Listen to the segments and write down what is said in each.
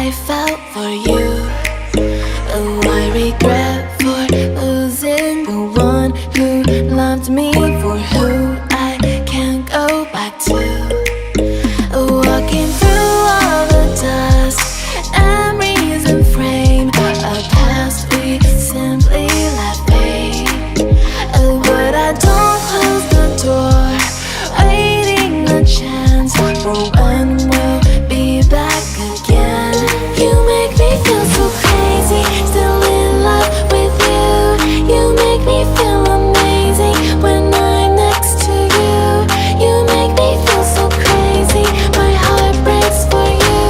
I felt for you. Oh, I regret for losing the one who loved me, for who I can't go back to. Walking through all the dust, memories and frame, a past we simply let fade. But I don't close the door, waiting a chance for when we'll be back again. You make me feel so crazy, still in love with you. You make me feel amazing when I'm next to you. You make me feel so crazy, my heart breaks for you.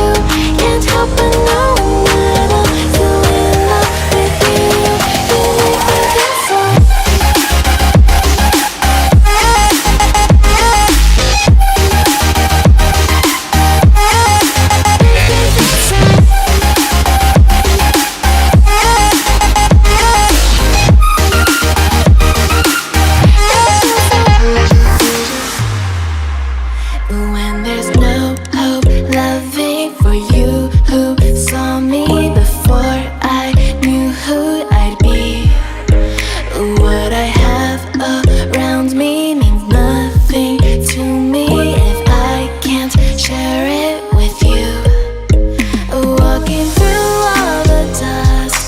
Can't help but knowing that I'm still in love with you. You make me feel so. When there's no hope, loving for you who saw me before I knew who I'd be. What I have around me means nothing to me if I can't share it with you. Walking through all the dust,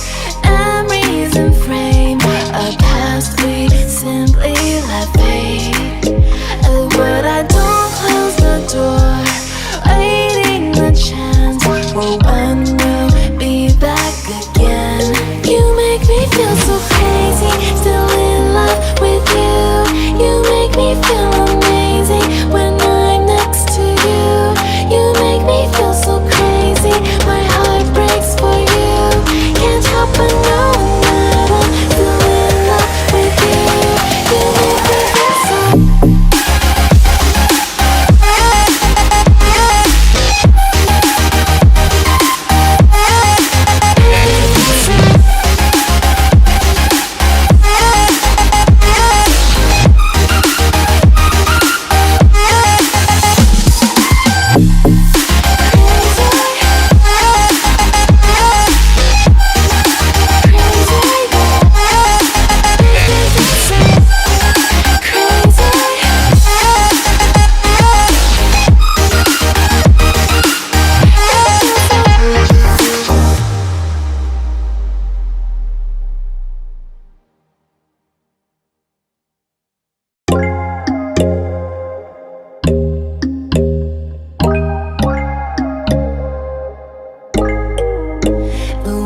memories and frame, a past we simply let fade. But I don't close the door, waiting the chance for when we'll be back again. You make me feel so crazy, still in love with you. You make me feel amazing when I'm next to you. You make me feel so crazy, my heart breaks for you. Can't help but knowing that I'm still in love with you. You make me feel so.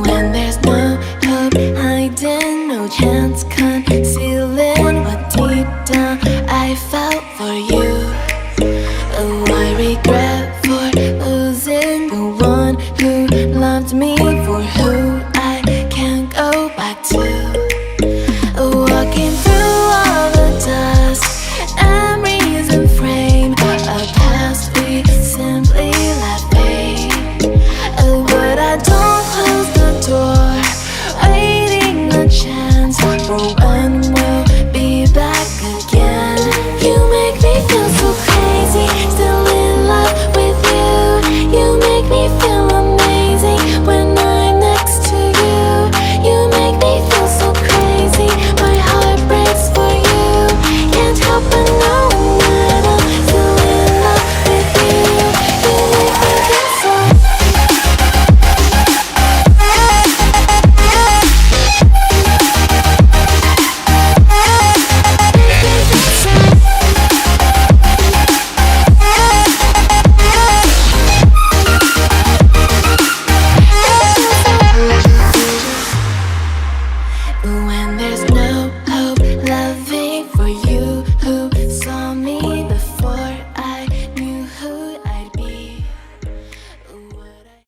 When there's no hope hiding, no chance concealing what deep down I felt for you. Oh, I regret for losing the one who loved me.